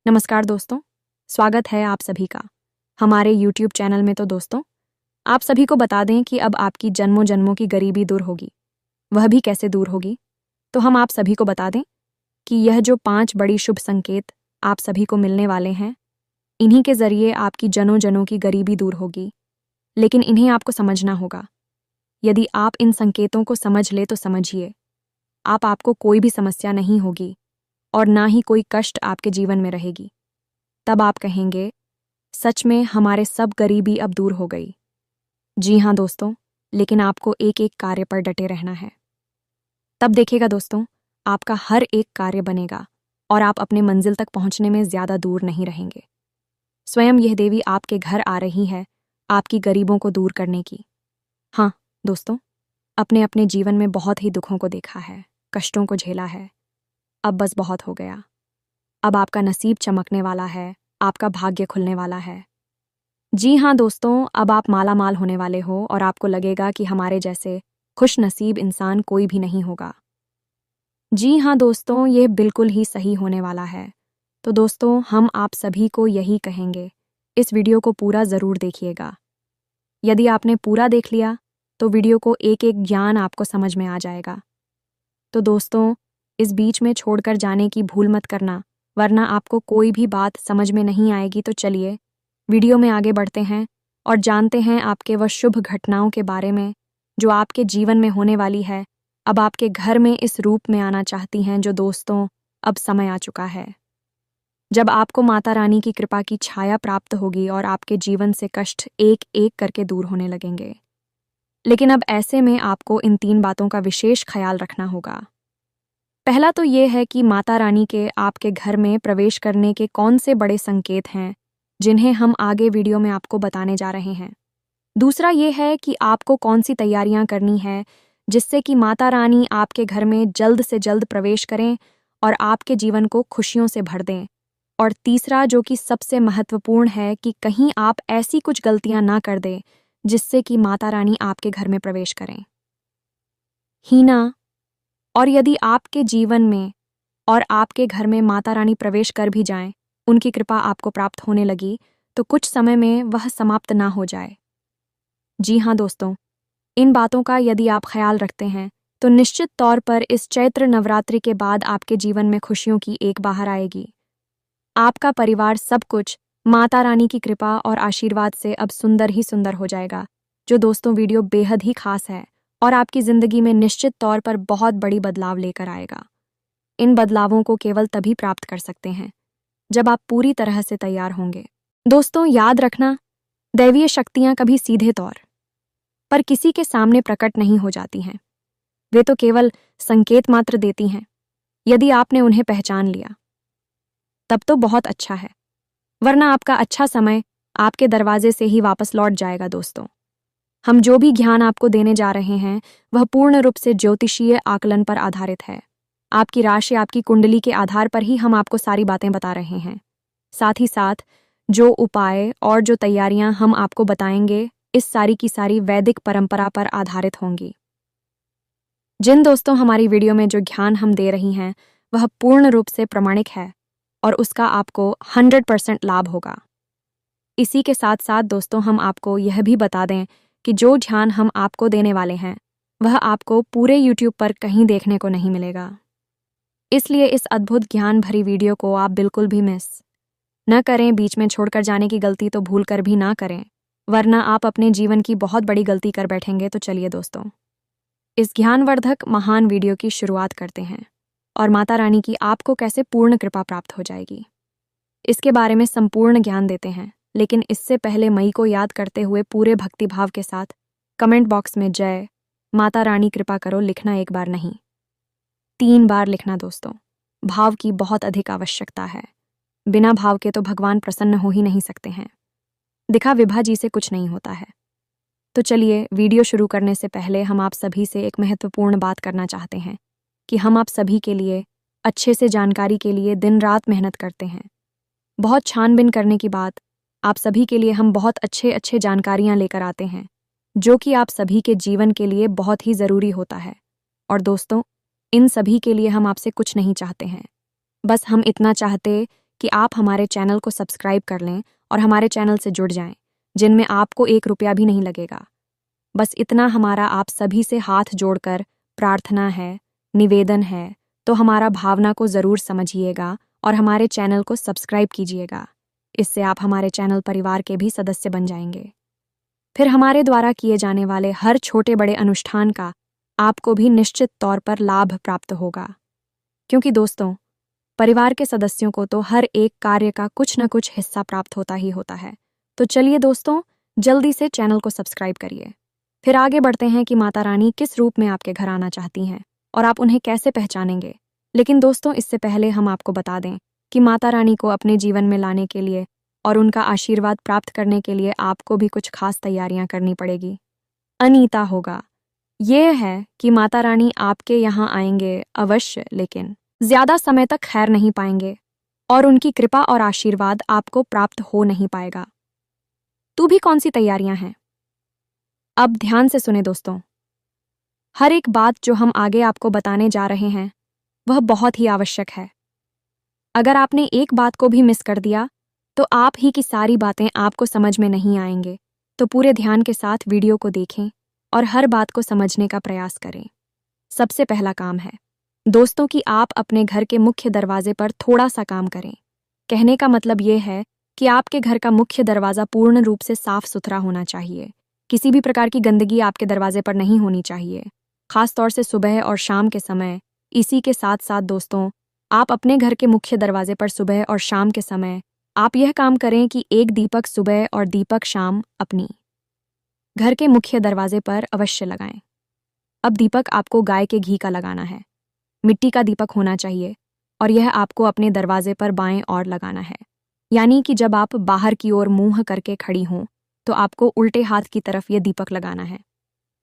नमस्कार दोस्तों, स्वागत है आप सभी का हमारे YouTube चैनल में। तो दोस्तों, आप सभी को बता दें कि अब आपकी जन्मों जन्मों की गरीबी दूर होगी। वह भी कैसे दूर होगी? तो हम आप सभी को बता दें कि यह जो 5 बड़ी शुभ संकेत आप सभी को मिलने वाले हैं, इन्हीं के जरिए आपकी जनों जनों की गरीबी दूर होगी। लेकिन इन्हें आपको समझना होगा। यदि आप इन संकेतों को समझ ले तो समझिए, आपको कोई भी समस्या नहीं होगी और ना ही कोई कष्ट आपके जीवन में रहेगी। तब आप कहेंगे, सच में हमारे सब गरीबी अब दूर हो गई। जी हाँ दोस्तों, लेकिन आपको एक एक कार्य पर डटे रहना है। तब देखिएगा दोस्तों, आपका हर एक कार्य बनेगा और आप अपने मंजिल तक पहुंचने में ज्यादा दूर नहीं रहेंगे। स्वयं यह देवी आपके घर आ रही है आपकी गरीबों को दूर करने की। हाँ दोस्तों, अपने अपने जीवन में बहुत ही दुखों को देखा है, कष्टों को झेला है। अब बस बहुत हो गया। अब आपका नसीब चमकने वाला है, आपका भाग्य खुलने वाला है। जी हाँ दोस्तों, अब आप माला माल होने वाले हो और आपको लगेगा कि हमारे जैसे खुश नसीब इंसान कोई भी नहीं होगा। जी हाँ दोस्तों, ये बिल्कुल ही सही होने वाला है। तो दोस्तों, हम आप सभी को यही कहेंगे, इस वीडियो को पूरा ज़रूर देखिएगा। यदि आपने पूरा देख लिया तो वीडियो को एक एक ज्ञान आपको समझ में आ जाएगा। तो दोस्तों, इस बीच में छोड़कर जाने की भूल मत करना, वरना आपको कोई भी बात समझ में नहीं आएगी। तो चलिए वीडियो में आगे बढ़ते हैं और जानते हैं आपके वह शुभ घटनाओं के बारे में जो आपके जीवन में होने वाली है। अब आपके घर में इस रूप में आना चाहती हैं जो दोस्तों, अब समय आ चुका है जब आपको माता रानी की कृपा की छाया प्राप्त होगी और आपके जीवन से कष्ट एक एक करके दूर होने लगेंगे। लेकिन अब ऐसे में आपको इन 3 बातों का विशेष ख्याल रखना होगा। पहला तो ये है कि माता रानी के आपके घर में प्रवेश करने के कौन से बड़े संकेत हैं जिन्हें हम आगे वीडियो में आपको बताने जा रहे हैं। दूसरा ये है कि आपको कौन सी तैयारियां करनी है जिससे कि माता रानी आपके घर में जल्द से जल्द प्रवेश करें और आपके जीवन को खुशियों से भर दें। और तीसरा, जो कि सबसे महत्वपूर्ण है, कि कहीं आप ऐसी कुछ गलतियां ना कर दें जिससे कि माता रानी आपके घर में प्रवेश करें ही ना। और यदि आपके जीवन में और आपके घर में माता रानी प्रवेश कर भी जाएं, उनकी कृपा आपको प्राप्त होने लगी, तो कुछ समय में वह समाप्त ना हो जाए। जी हाँ दोस्तों, इन बातों का यदि आप ख्याल रखते हैं तो निश्चित तौर पर इस चैत्र नवरात्रि के बाद आपके जीवन में खुशियों की एक बहार आएगी। आपका परिवार, सब कुछ माता रानी की कृपा और आशीर्वाद से अब सुंदर ही सुंदर हो जाएगा। जो दोस्तों, वीडियो बेहद ही खास है और आपकी जिंदगी में निश्चित तौर पर बहुत बड़ी बदलाव लेकर आएगा। इन बदलावों को केवल तभी प्राप्त कर सकते हैं जब आप पूरी तरह से तैयार होंगे। दोस्तों, याद रखना, दैवीय शक्तियां कभी सीधे तौर पर किसी के सामने प्रकट नहीं हो जाती हैं। वे तो केवल संकेत मात्र देती हैं। यदि आपने उन्हें पहचान लिया तब तो बहुत अच्छा है, वरना आपका अच्छा समय आपके दरवाजे से ही वापस लौट जाएगा। दोस्तों, हम जो भी ज्ञान आपको देने जा रहे हैं वह पूर्ण रूप से ज्योतिषीय आकलन पर आधारित है। आपकी राशि, आपकी कुंडली के आधार पर ही हम आपको सारी बातें बता रहे हैं। साथ ही साथ जो उपाय और जो तैयारियां हम आपको बताएंगे, इस सारी की सारी वैदिक परंपरा पर आधारित होंगी। जिन दोस्तों, हमारी वीडियो में जो ज्ञान हम दे रही हैं वह पूर्ण रूप से प्रमाणिक है और उसका आपको 100% लाभ होगा। इसी के साथ साथ दोस्तों, हम आपको यह भी बता दें कि जो ध्यान हम आपको देने वाले हैं वह आपको पूरे YouTube पर कहीं देखने को नहीं मिलेगा। इसलिए इस अद्भुत ज्ञान भरी वीडियो को आप बिल्कुल भी मिस न करें। बीच में छोड़कर जाने की गलती तो भूल कर भी ना करें, वरना आप अपने जीवन की बहुत बड़ी गलती कर बैठेंगे। तो चलिए दोस्तों, इस ज्ञानवर्धक महान वीडियो की शुरुआत करते हैं और माता रानी की आपको कैसे पूर्ण कृपा प्राप्त हो जाएगी, इसके बारे में संपूर्ण ज्ञान देते हैं। लेकिन इससे पहले मई को याद करते हुए पूरे भक्तिभाव के साथ कमेंट बॉक्स में जय माता रानी कृपा करो लिखना, एक बार नहीं 3 बार लिखना। दोस्तों, भाव की बहुत अधिक आवश्यकता है। बिना भाव के तो भगवान प्रसन्न हो ही नहीं सकते हैं। दिखा विभा जी से कुछ नहीं होता है। तो चलिए, वीडियो शुरू करने से पहले हम आप सभी से एक महत्वपूर्ण बात करना चाहते हैं कि हम आप सभी के लिए अच्छे से जानकारी के लिए दिन रात मेहनत करते हैं। बहुत छानबीन करने की बात, आप सभी के लिए हम बहुत अच्छे जानकारियां लेकर आते हैं जो कि आप सभी के जीवन के लिए बहुत ही ज़रूरी होता है। और दोस्तों, इन सभी के लिए हम आपसे कुछ नहीं चाहते हैं, बस हम इतना चाहते कि आप हमारे चैनल को सब्सक्राइब कर लें और हमारे चैनल से जुड़ जाएं, जिनमें आपको 1 रुपया भी नहीं लगेगा। बस इतना हमारा आप सभी से हाथ जोड़कर प्रार्थना है, निवेदन है, तो हमारा भावना को ज़रूर समझिएगा और हमारे चैनल को सब्सक्राइब कीजिएगा। इससे आप हमारे चैनल परिवार के भी सदस्य बन जाएंगे। फिर हमारे द्वारा किए जाने वाले हर छोटे बड़े अनुष्ठान का आपको भी निश्चित तौर पर लाभ प्राप्त होगा। क्योंकि दोस्तों, परिवार के सदस्यों को तो हर एक कार्य का कुछ न कुछ हिस्सा प्राप्त होता ही होता है। तो चलिए दोस्तों, जल्दी से चैनल को सब्सक्राइब करिए। फिर आगे बढ़ते हैं कि माता रानी किस रूप में आपके घर आना चाहती हैं और आप उन्हें कैसे पहचानेंगे। लेकिन दोस्तों, इससे पहले हम आपको बता दें कि माता रानी को अपने जीवन में लाने के लिए और उनका आशीर्वाद प्राप्त करने के लिए आपको भी कुछ खास तैयारियां करनी पड़ेगी। अनीता होगा। ये है कि माता रानी आपके यहाँ आएंगे अवश्य, लेकिन ज्यादा समय तक खैर नहीं पाएंगे और उनकी कृपा और आशीर्वाद आपको प्राप्त हो नहीं पाएगा। तू भी कौन सी तैयारियां हैं? अब ध्यान से सुने दोस्तों। हर एक बात जो हम आगे आपको बताने जा रहे हैं वह बहुत ही आवश्यक है। अगर आपने एक बात को भी मिस कर दिया तो आप ही की सारी बातें आपको समझ में नहीं आएंगे। तो पूरे ध्यान के साथ वीडियो को देखें और हर बात को समझने का प्रयास करें। सबसे पहला काम है दोस्तों कि आप अपने घर के मुख्य दरवाजे पर थोड़ा सा काम करें। कहने का मतलब ये है कि आपके घर का मुख्य दरवाज़ा पूर्ण रूप से साफ सुथरा होना चाहिए। किसी भी प्रकार की गंदगी आपके दरवाजे पर नहीं होनी चाहिए, खास तौर से सुबह और शाम के समय। इसी के साथ साथ दोस्तों, आप अपने घर के मुख्य दरवाजे पर सुबह और शाम के समय आप यह काम करें कि एक दीपक सुबह और दीपक शाम अपनी घर के मुख्य दरवाजे पर अवश्य लगाएं। अब दीपक आपको गाय के घी का लगाना है। मिट्टी का दीपक होना चाहिए और यह आपको अपने दरवाजे पर बाएं ओर लगाना है। यानी कि जब आप बाहर की ओर मुंह करके खड़ी हों तो आपको उल्टे हाथ की तरफ यह दीपक लगाना है।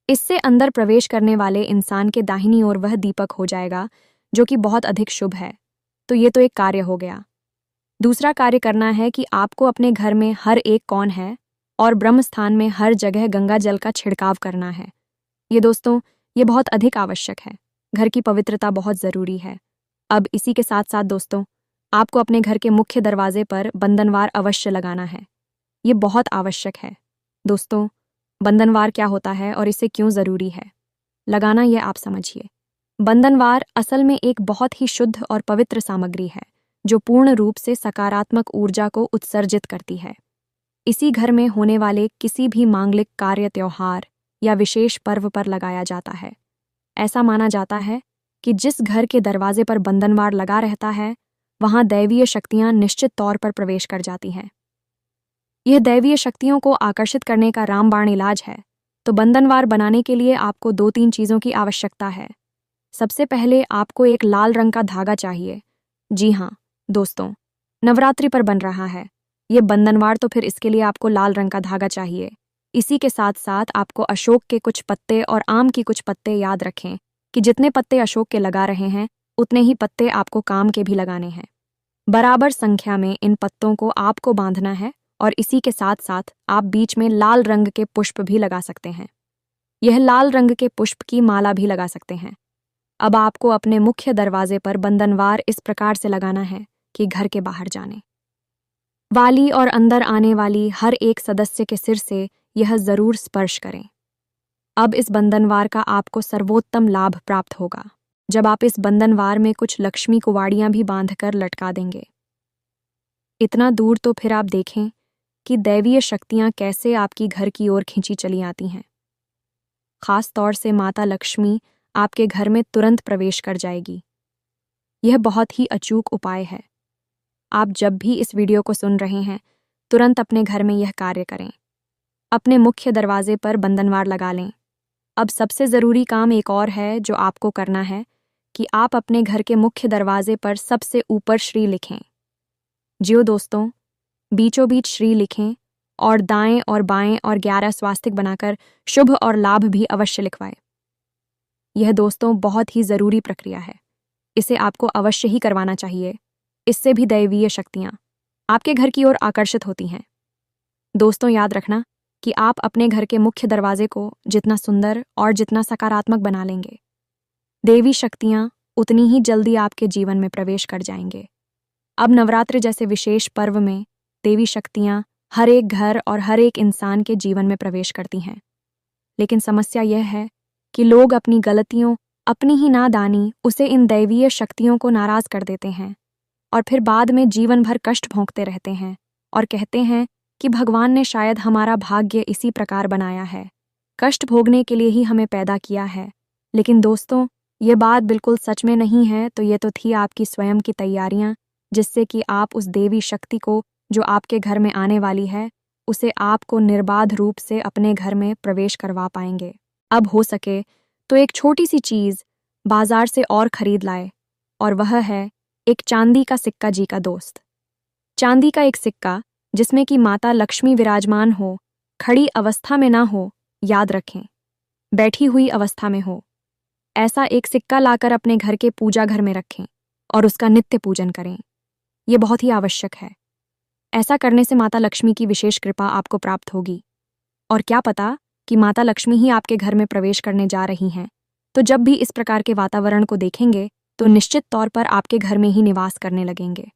इससे अंदर प्रवेश करने वाले इंसान के दाहिनी ओर वह दीपक हो जाएगा, जो कि बहुत अधिक शुभ है। तो ये तो एक कार्य हो गया। दूसरा कार्य करना है कि आपको अपने घर में हर एक कोण है और ब्रह्म स्थान में हर जगह गंगा जल का छिड़काव करना है। ये दोस्तों, ये बहुत अधिक आवश्यक है। घर की पवित्रता बहुत ज़रूरी है। अब इसी के साथ साथ दोस्तों, आपको अपने घर के मुख्य दरवाजे पर बंधनवार अवश्य लगाना है। ये बहुत आवश्यक है। दोस्तों, बंधनवार क्या होता है और इसे क्यों ज़रूरी है लगाना, यह आप समझिए। बंधनवार असल में एक बहुत ही शुद्ध और पवित्र सामग्री है जो पूर्ण रूप से सकारात्मक ऊर्जा को उत्सर्जित करती है। इसी घर में होने वाले किसी भी मांगलिक कार्य, त्योहार या विशेष पर्व पर लगाया जाता है। ऐसा माना जाता है कि जिस घर के दरवाजे पर बंधनवार लगा रहता है वहां दैवीय शक्तियां निश्चित तौर पर प्रवेश कर जाती हैं। यह दैवीय शक्तियों को आकर्षित करने का रामबाण इलाज है। तो बंधनवार बनाने के लिए आपको 2-3 चीज़ों की आवश्यकता है। सबसे पहले आपको एक लाल रंग का धागा चाहिए। जी हाँ दोस्तों, नवरात्रि पर बन रहा है ये बंधनवार, तो फिर इसके लिए आपको लाल रंग का धागा चाहिए। इसी के साथ साथ आपको अशोक के कुछ पत्ते और आम की कुछ पत्ते, याद रखें कि जितने पत्ते अशोक के लगा रहे हैं उतने ही पत्ते आपको काम के भी लगाने हैं। बराबर संख्या में इन पत्तों को आपको बांधना है और इसी के साथ साथ आप बीच में लाल रंग के पुष्प भी लगा सकते हैं। यह लाल रंग के पुष्प की माला भी लगा सकते हैं। अब आपको अपने मुख्य दरवाजे पर बंधनवार इस प्रकार से लगाना है कि घर के बाहर जाने वाली और अंदर आने वाली हर एक सदस्य के सिर से यह जरूर स्पर्श करें। अब इस बंधनवार का आपको सर्वोत्तम लाभ प्राप्त होगा जब आप इस बंधनवार में कुछ लक्ष्मी कुवाड़ियां भी बांधकर लटका देंगे। इतना दूर तो फिर आप देखें कि दैवीय शक्तियां कैसे आपकी घर की ओर खींची चली आती हैं। खास तौर से माता लक्ष्मी आपके घर में तुरंत प्रवेश कर जाएगी। यह बहुत ही अचूक उपाय है। आप जब भी इस वीडियो को सुन रहे हैं तुरंत अपने घर में यह कार्य करें। अपने मुख्य दरवाजे पर बंधनवार लगा लें। अब सबसे ज़रूरी काम एक और है जो आपको करना है कि आप अपने घर के मुख्य दरवाजे पर सबसे ऊपर श्री लिखें। जियो दोस्तों, बीचों बीच श्री लिखें और दाएं और बाएं और 11 स्वास्तिक बनाकर शुभ और लाभ भी अवश्य लिखवाएं। यह दोस्तों बहुत ही ज़रूरी प्रक्रिया है। इसे आपको अवश्य ही करवाना चाहिए। इससे भी दैवीय शक्तियाँ आपके घर की ओर आकर्षित होती हैं। दोस्तों, याद रखना कि आप अपने घर के मुख्य दरवाजे को जितना सुंदर और जितना सकारात्मक बना लेंगे, देवी शक्तियाँ उतनी ही जल्दी आपके जीवन में प्रवेश कर जाएंगे। अब नवरात्रि जैसे विशेष पर्व में देवी शक्तियां हर एक घर और हर एक इंसान के जीवन में प्रवेश करती हैं। लेकिन समस्या यह है कि लोग अपनी गलतियों, अपनी ही नादानी उसे इन दैवीय शक्तियों को नाराज कर देते हैं और फिर बाद में जीवन भर कष्ट भोंकते रहते हैं और कहते हैं कि भगवान ने शायद हमारा भाग्य इसी प्रकार बनाया है, कष्ट भोगने के लिए ही हमें पैदा किया है। लेकिन दोस्तों, ये बात बिल्कुल सच में नहीं है। तो ये तो थी आपकी स्वयं की तैयारियां, जिससे कि आप उस देवी शक्ति को जो आपके घर में आने वाली है, उसे आपको निर्बाध रूप से अपने घर में प्रवेश करवा पाएंगे। अब हो सके तो एक छोटी सी चीज बाजार से और खरीद लाए, और वह है एक चांदी का सिक्का। जी का दोस्त, चांदी का एक सिक्का जिसमें कि माता लक्ष्मी विराजमान हो, खड़ी अवस्था में ना हो, याद रखें, बैठी हुई अवस्था में हो। ऐसा एक सिक्का लाकर अपने घर के पूजा घर में रखें और उसका नित्य पूजन करें। यह बहुत ही आवश्यक है। ऐसा करने से माता लक्ष्मी की विशेष कृपा आपको प्राप्त होगी। और क्या पता कि माता लक्ष्मी ही आपके घर में प्रवेश करने जा रही हैं। तो जब भी इस प्रकार के वातावरण को देखेंगे तो निश्चित तौर पर आपके घर में ही निवास करने लगेंगे।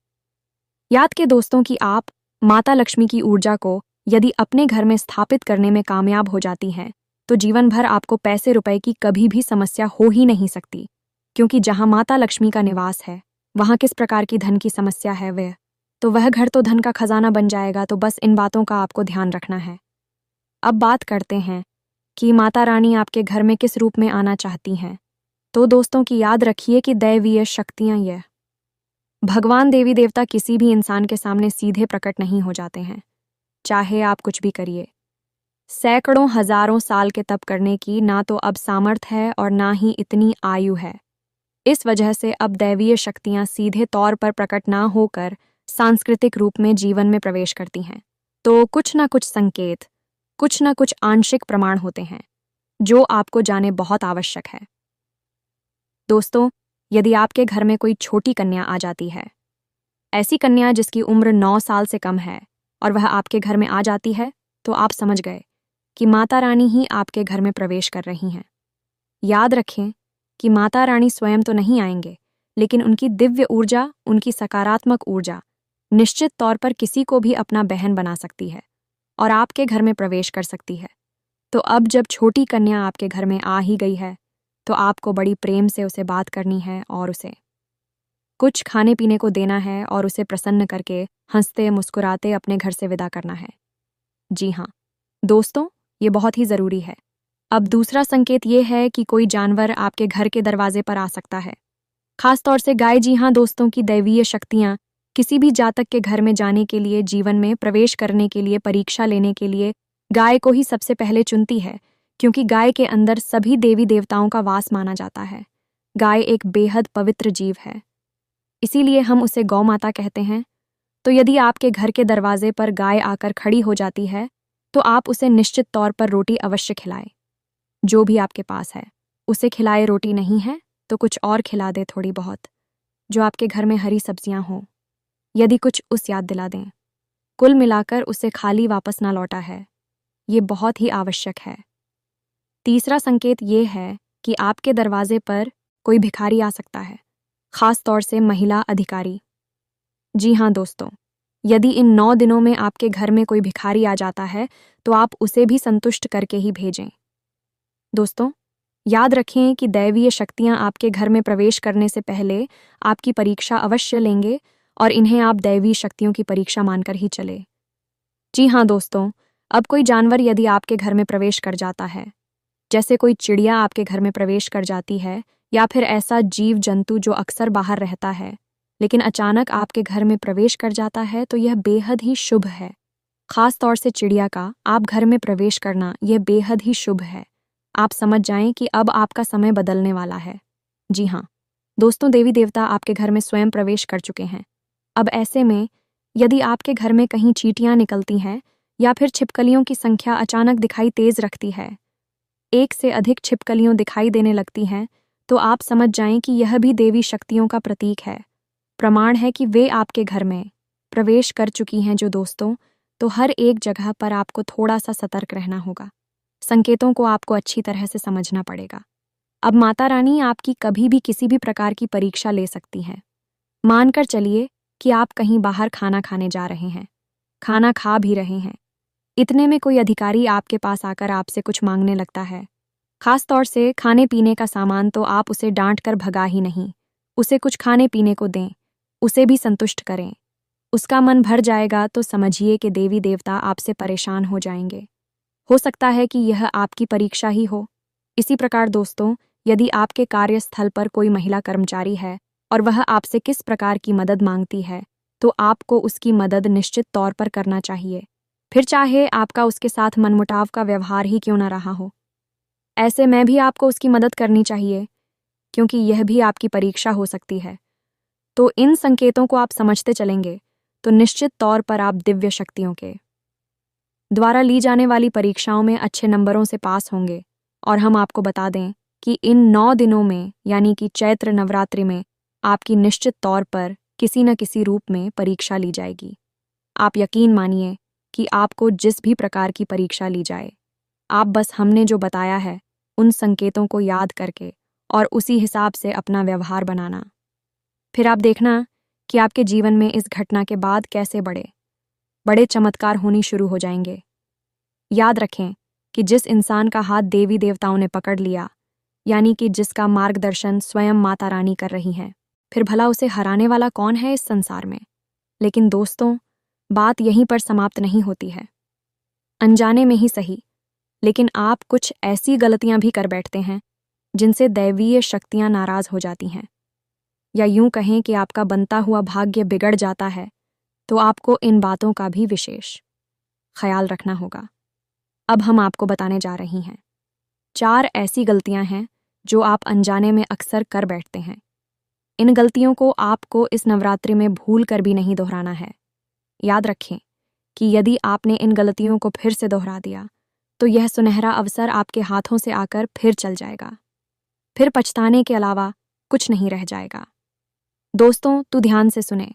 याद के दोस्तों कि आप माता लक्ष्मी की ऊर्जा को यदि अपने घर में स्थापित करने में कामयाब हो जाती हैं तो जीवन भर आपको पैसे रुपए की कभी भी समस्या हो ही नहीं सकती, क्योंकि जहां माता लक्ष्मी का निवास है वहां किस प्रकार की धन की समस्या है वह घर तो धन का खजाना बन जाएगा। तो बस इन बातों का आपको ध्यान रखना है। अब बात करते हैं कि माता रानी आपके घर में किस रूप में आना चाहती हैं। तो दोस्तों की याद रखिए कि दैवीय शक्तियां यह भगवान देवी देवता किसी भी इंसान के सामने सीधे प्रकट नहीं हो जाते हैं, चाहे आप कुछ भी करिए। सैकड़ों हजारों साल के तप करने की ना तो अब सामर्थ है और ना ही इतनी आयु है। इस वजह से अब दैवीय शक्तियां सीधे तौर पर प्रकट ना होकर सांस्कृतिक रूप में जीवन में प्रवेश करती हैं। तो कुछ ना कुछ संकेत, कुछ ना कुछ आंशिक प्रमाण होते हैं जो आपको जाने बहुत आवश्यक है। दोस्तों, यदि आपके घर में कोई छोटी कन्या आ जाती है, ऐसी कन्या जिसकी उम्र 9 साल से कम है, और वह आपके घर में आ जाती है, तो आप समझ गए कि माता रानी ही आपके घर में प्रवेश कर रही हैं। याद रखें कि माता रानी स्वयं तो नहीं आएंगे, लेकिन उनकी दिव्य ऊर्जा, उनकी सकारात्मक ऊर्जा निश्चित तौर पर किसी को भी अपना बहन बना सकती है और आपके घर में प्रवेश कर सकती है। तो अब जब छोटी कन्या आपके घर में आ ही गई है तो आपको बड़ी प्रेम से उसे बात करनी है और उसे कुछ खाने पीने को देना है और उसे प्रसन्न करके हंसते मुस्कुराते अपने घर से विदा करना है। जी हाँ दोस्तों, ये बहुत ही ज़रूरी है। अब दूसरा संकेत ये है कि कोई जानवर आपके घर के दरवाजे पर आ सकता है, खास तौर से गाय। जी हाँ दोस्तों, की दैवीय शक्तियाँ किसी भी जातक के घर में जाने के लिए, जीवन में प्रवेश करने के लिए, परीक्षा लेने के लिए गाय को ही सबसे पहले चुनती है, क्योंकि गाय के अंदर सभी देवी देवताओं का वास माना जाता है। गाय एक बेहद पवित्र जीव है, इसीलिए हम उसे गौ माता कहते हैं। तो यदि आपके घर के दरवाजे पर गाय आकर खड़ी हो जाती है तो आप उसे निश्चित तौर पर रोटी अवश्य खिलाएं। जो भी आपके पास है उसे खिलाए। रोटी नहीं है तो कुछ और खिला दे, थोड़ी बहुत, जो आपके घर में हरी सब्जियां हों। यदि कुछ उस याद दिला दें। कुल मिलाकर उसे खाली वापस ना लौटा है, ये बहुत ही आवश्यक है। तीसरा संकेत ये है कि आपके दरवाजे पर कोई भिखारी आ सकता है, खास तौर से महिला अधिकारी। जी हाँ दोस्तों, यदि इन 9 दिनों में आपके घर में कोई भिखारी आ जाता है तो आप उसे भी संतुष्ट करके ही भेजें। दोस्तों, याद रखें कि दैवीय शक्तियां आपके घर में प्रवेश करने से पहले आपकी परीक्षा अवश्य लेंगे और इन्हें आप दैवीय शक्तियों की परीक्षा मानकर ही चले। जी हाँ दोस्तों, अब कोई जानवर यदि आपके घर में प्रवेश कर जाता है, जैसे कोई चिड़िया आपके घर में प्रवेश कर जाती है, या फिर ऐसा जीव जंतु जो अक्सर बाहर रहता है लेकिन अचानक आपके घर में प्रवेश कर जाता है, तो यह बेहद ही शुभ है। खास तौर से चिड़िया का आप घर में प्रवेश करना यह बेहद ही शुभ है। आप समझ जाएं कि अब आपका समय बदलने वाला है। जी हाँ दोस्तों, देवी देवता आपके घर में स्वयं प्रवेश कर चुके हैं। अब ऐसे में यदि आपके घर में कहीं चींटियां निकलती हैं या फिर छिपकलियों की संख्या अचानक दिखाई तेज रखती है, एक से अधिक छिपकलियों दिखाई देने लगती हैं, तो आप समझ जाएं कि यह भी देवी शक्तियों का प्रतीक है, प्रमाण है कि वे आपके घर में प्रवेश कर चुकी हैं। जो दोस्तों, तो हर एक जगह पर आपको थोड़ा सा सतर्क रहना होगा। संकेतों को आपको अच्छी तरह से समझना पड़ेगा। अब माता रानी आपकी कभी भी किसी भी प्रकार की परीक्षा ले सकती हैं। मानकर चलिए कि आप कहीं बाहर खाना खाने जा रहे हैं, खाना खा भी रहे हैं। इतने में कोई अधिकारी आपके पास आकर आपसे कुछ मांगने लगता है। खास तौर से खाने पीने का सामान, तो आप उसे डांट कर भगा ही नहीं, उसे कुछ खाने पीने को दें, उसे भी संतुष्ट करें। उसका मन भर जाएगा तो समझिए कि देवी देवता आपसे परेशान हो जाएंगे। हो सकता है कि यह आपकी परीक्षा ही हो। इसी प्रकार दोस्तों, यदि आपके कार्यस्थल पर कोई महिला कर्मचारी है और वह आपसे किस प्रकार की मदद मांगती है, तो आपको उसकी मदद निश्चित तौर पर करना चाहिए, फिर चाहे आपका उसके साथ मनमुटाव का व्यवहार ही क्यों न रहा हो। ऐसे में भी आपको उसकी मदद करनी चाहिए, क्योंकि यह भी आपकी परीक्षा हो सकती है। तो इन संकेतों को आप समझते चलेंगे तो निश्चित तौर पर आप दिव्य शक्तियों के द्वारा ली जाने वाली परीक्षाओं में अच्छे नंबरों से पास होंगे। और हम आपको बता दें कि इन 9 दिनों में, यानी कि चैत्र नवरात्रि में, आपकी निश्चित तौर पर किसी न किसी रूप में परीक्षा ली जाएगी। आप यकीन मानिए कि आपको जिस भी प्रकार की परीक्षा ली जाए, आप बस हमने जो बताया है उन संकेतों को याद करके और उसी हिसाब से अपना व्यवहार बनाना। फिर आप देखना कि आपके जीवन में इस घटना के बाद कैसे बड़े बड़े चमत्कार होनी शुरू हो जाएंगे। याद रखें कि जिस इंसान का हाथ देवी देवताओं ने पकड़ लिया, यानी कि जिसका मार्गदर्शन स्वयं माता रानी कर रही हैं, फिर भला उसे हराने वाला कौन है इस संसार में। लेकिन दोस्तों, बात यहीं पर समाप्त नहीं होती है। अनजाने में ही सही, लेकिन आप कुछ ऐसी गलतियां भी कर बैठते हैं जिनसे दैवीय शक्तियां नाराज हो जाती हैं, या यूं कहें कि आपका बनता हुआ भाग्य बिगड़ जाता है। तो आपको इन बातों का भी विशेष ख्याल रखना होगा। अब हम आपको बताने जा रही हैं 4 ऐसी गलतियां हैं जो आप अनजाने में अक्सर कर बैठते हैं। इन गलतियों को आपको इस नवरात्रि में भूल कर भी नहीं दोहराना है। याद रखें कि यदि आपने इन गलतियों को फिर से दोहरा दिया, तो यह सुनहरा अवसर आपके हाथों से आकर फिर चल जाएगा। फिर पछताने के अलावा कुछ नहीं रह जाएगा। दोस्तों, तो ध्यान से सुने।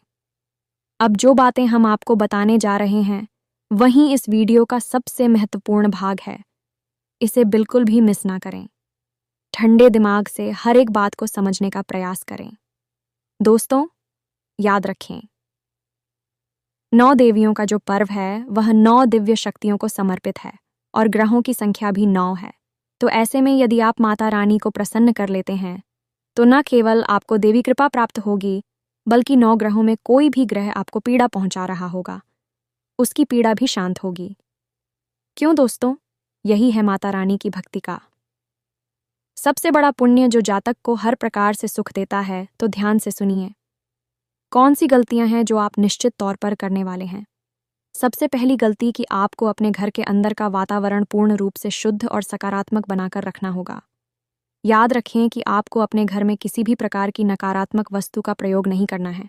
अब जो बातें हम आपको बताने जा रहे हैं, वहीं इस वीडियो का सबसे महत्वपूर्ण भाग है। इसे बिल्कुल भी मिस ना करें। ठंडे दिमाग से हर एक बात को समझने का प्रयास करें। दोस्तों, याद रखें, 9 देवियों का जो पर्व है वह 9 दिव्य शक्तियों को समर्पित है और ग्रहों की संख्या भी 9 है। तो ऐसे में यदि आप माता रानी को प्रसन्न कर लेते हैं, तो न केवल आपको देवी कृपा प्राप्त होगी, बल्कि 9 ग्रहों में कोई भी ग्रह आपको पीड़ा पहुंचा रहा होगा, उसकी पीड़ा भी शांत होगी। क्यों दोस्तों? यही है माता रानी की भक्ति का सबसे बड़ा पुण्य, जो जातक को हर प्रकार से सुख देता है। तो ध्यान से सुनिए, कौन सी गलतियां हैं जो आप निश्चित तौर पर करने वाले हैं। सबसे पहली गलती कि आपको अपने घर के अंदर का वातावरण पूर्ण रूप से शुद्ध और सकारात्मक बनाकर रखना होगा। याद रखें कि आपको अपने घर में किसी भी प्रकार की नकारात्मक वस्तु का प्रयोग नहीं करना है,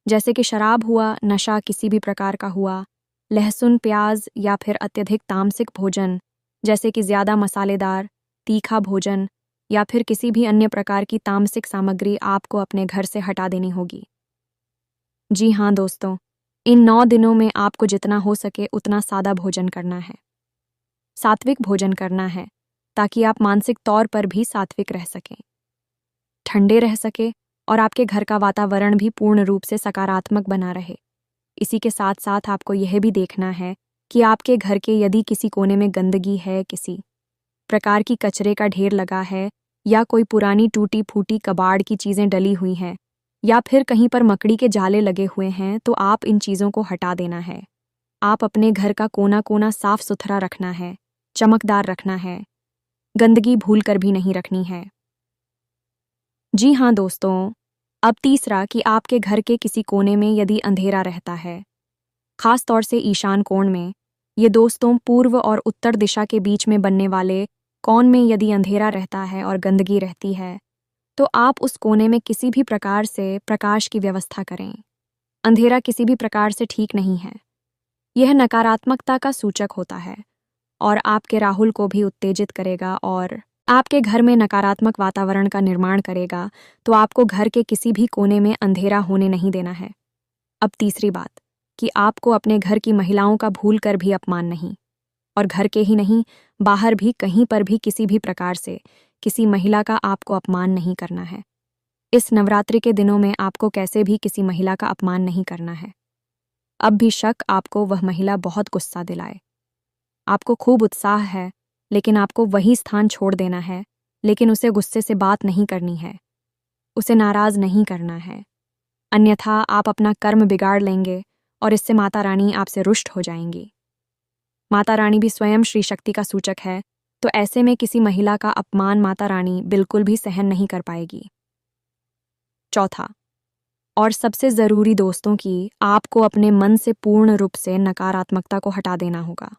जैसे कि शराब हुआ, नशा किसी भी प्रकार का हुआ, लहसुन, प्याज या फिर अत्यधिक तामसिक भोजन, जैसे कि ज़्यादा मसालेदार, तीखा भोजन या फिर किसी भी अन्य प्रकार की तामसिक सामग्री आपको अपने घर से हटा देनी होगी। जी हाँ दोस्तों, इन 9 दिनों में आपको जितना हो सके उतना सादा भोजन करना है, सात्विक भोजन करना है, ताकि आप मानसिक तौर पर भी सात्विक रह सकें, ठंडे रह सके और आपके घर का वातावरण भी पूर्ण रूप से सकारात्मक बना रहे। इसी के साथ साथ आपको यह भी देखना है कि आपके घर के यदि किसी कोने में गंदगी है, किसी प्रकार की कचरे का ढेर लगा है, या कोई पुरानी टूटी फूटी कबाड़ की चीज़ें डली हुई हैं, या फिर कहीं पर मकड़ी के जाले लगे हुए हैं, तो आप इन चीज़ों को हटा देना है। आप अपने घर का कोना कोना साफ सुथरा रखना है, चमकदार रखना है, गंदगी भूल कर भी नहीं रखनी है। जी हाँ दोस्तों, अब तीसरा कि आपके घर के किसी कोने में यदि अंधेरा रहता है, खास तौर से ईशान कोण में, ये दोस्तों पूर्व और उत्तर दिशा के बीच में बनने वाले कोण में यदि अंधेरा रहता है और गंदगी रहती है, तो आप उस कोने में किसी भी प्रकार से प्रकाश की व्यवस्था करें। अंधेरा किसी भी प्रकार से ठीक नहीं है। यह नकारात्मकता का सूचक होता है और आपके राहुल को भी उत्तेजित करेगा और आपके घर में नकारात्मक वातावरण का निर्माण करेगा। तो आपको घर के किसी भी कोने में अंधेरा होने नहीं देना है। अब तीसरी बात कि आपको अपने घर की महिलाओं का भूल कर भी अपमान नहीं, और घर के ही नहीं, बाहर भी कहीं पर भी किसी भी प्रकार से किसी महिला का आपको अपमान नहीं करना है। इस नवरात्रि के दिनों में आपको कैसे भी किसी महिला का अपमान नहीं करना है। अब भी शक आपको वह महिला बहुत गुस्सा दिलाए। आपको खूब उत्साह है, लेकिन आपको वही स्थान छोड़ देना है, लेकिन उसे गुस्से से बात नहीं करनी है, उसे नाराज नहीं करना है। अन्यथा आप अपना कर्म बिगाड़ लेंगे और इससे माता रानी आपसे रुष्ट हो जाएंगी। माता रानी भी स्वयं श्री शक्ति का सूचक है, तो ऐसे में किसी महिला का अपमान माता रानी बिल्कुल भी सहन नहीं कर पाएगी। चौथा और सबसे जरूरी दोस्तों की, आपको अपने मन से पूर्ण रूप से नकारात्मकता को हटा देना होगा।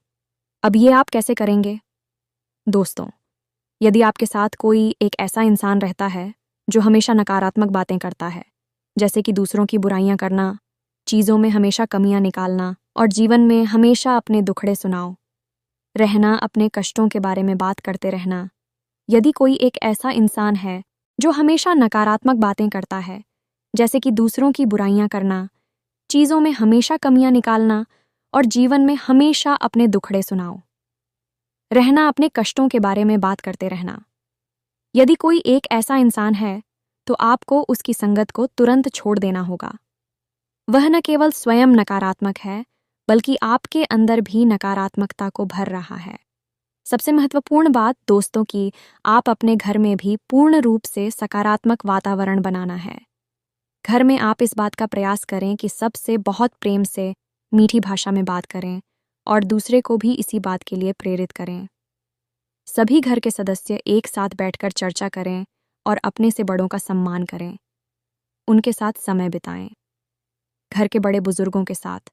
अब ये आप कैसे करेंगे? दोस्तों, यदि आपके साथ कोई एक ऐसा इंसान रहता है जो हमेशा नकारात्मक बातें करता है, जैसे कि दूसरों की बुराइयां करना, चीज़ों में हमेशा कमियां निकालना और जीवन में हमेशा अपने दुखड़े सुनाओ रहना, अपने कष्टों के बारे में बात करते रहना, यदि कोई एक ऐसा इंसान है जो हमेशा नकारात्मक बातें करता है, जैसे कि दूसरों की बुराइयां करना, चीज़ों में हमेशा कमियां निकालना और जीवन में हमेशा अपने दुखड़े सुनाओ रहना, अपने कष्टों के बारे में बात करते रहना, यदि कोई एक ऐसा इंसान है तो आपको उसकी संगत को तुरंत छोड़ देना होगा। वह न केवल स्वयं नकारात्मक है, बल्कि आपके अंदर भी नकारात्मकता को भर रहा है। सबसे महत्वपूर्ण बात दोस्तों की, आप अपने घर में भी पूर्ण रूप से सकारात्मक वातावरण बनाना है। घर में आप इस बात का प्रयास करें कि सबसे बहुत प्रेम से मीठी भाषा में बात करें और दूसरे को भी इसी बात के लिए प्रेरित करें। सभी घर के सदस्य एक साथ बैठकर चर्चा करें और अपने से बड़ों का सम्मान करें। उनके साथ समय बिताएं। घर के बड़े बुजुर्गों के साथ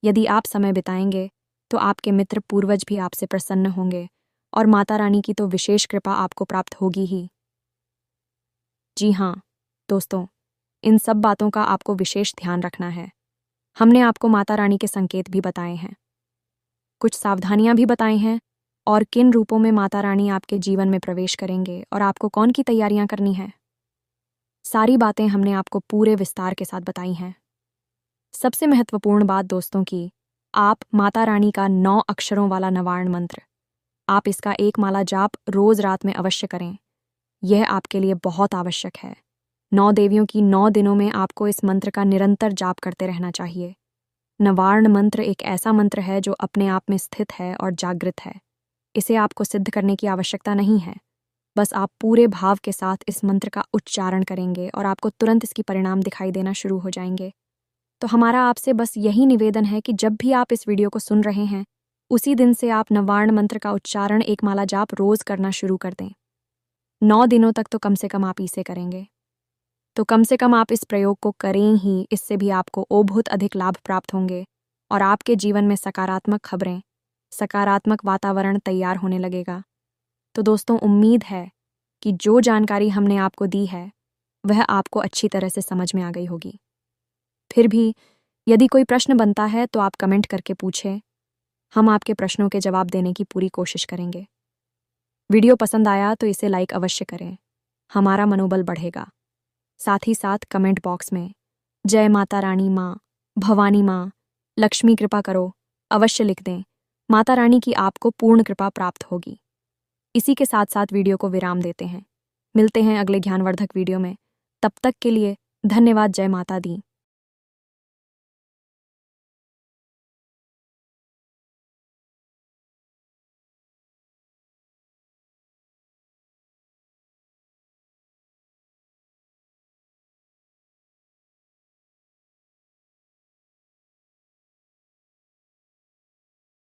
यदि आप समय बिताएंगे तो आपके मित्र पूर्वज भी आपसे प्रसन्न होंगे और माता रानी की तो विशेष कृपा आपको प्राप्त होगी ही। जी हाँ दोस्तों, इन सब बातों का आपको विशेष ध्यान रखना है। हमने आपको माता रानी के संकेत भी बताए हैं, कुछ सावधानियां भी बताई हैं और किन रूपों में माता रानी आपके जीवन में प्रवेश करेंगे और आपको कौन की तैयारियां करनी है। सारी बातें हमने आपको पूरे विस्तार के साथ बताई हैं। सबसे महत्वपूर्ण बात दोस्तों की, आप माता रानी का 9 अक्षरों वाला नवारण मंत्र, आप इसका एक माला जाप रोज रात में अवश्य करें। यह आपके लिए बहुत आवश्यक है। 9 देवियों की 9 दिनों में आपको इस मंत्र का निरंतर जाप करते रहना चाहिए। नवारण मंत्र एक ऐसा मंत्र है जो अपने आप में स्थित है और जागृत है। इसे आपको सिद्ध करने की आवश्यकता नहीं है, बस आप पूरे भाव के साथ इस मंत्र का उच्चारण करेंगे और आपको तुरंत इसकी परिणाम दिखाई देना शुरू हो जाएंगे। तो हमारा आपसे बस यही निवेदन है कि जब भी आप इस वीडियो को सुन रहे हैं, उसी दिन से आप नवारण मंत्र का उच्चारण एक माला जाप रोज करना शुरू कर दें। 9 दिनों तक तो कम से कम आप इसे करेंगे। तो कम से कम आप इस प्रयोग को करें ही, इससे भी आपको बहुत अधिक लाभ प्राप्त होंगे और आपके जीवन में सकारात्मक खबरें, सकारात्मक वातावरण तैयार होने लगेगा। तो दोस्तों, उम्मीद है कि जो जानकारी हमने आपको दी है वह आपको अच्छी तरह से समझ में आ गई होगी। फिर भी यदि कोई प्रश्न बनता है तो आप कमेंट करके पूछें, हम आपके प्रश्नों के जवाब देने की पूरी कोशिश करेंगे। वीडियो पसंद आया तो इसे लाइक अवश्य करें, हमारा मनोबल बढ़ेगा। साथ ही साथ कमेंट बॉक्स में जय माता रानी माँ, भवानी माँ, लक्ष्मी कृपा करो अवश्य लिख दें। माता रानी की आपको पूर्ण कृपा प्राप्त होगी। इसी के साथ साथ वीडियो को विराम देते हैं। मिलते हैं अगले ज्ञानवर्धक वीडियो में। तब तक के लिए धन्यवाद। जय माता दी।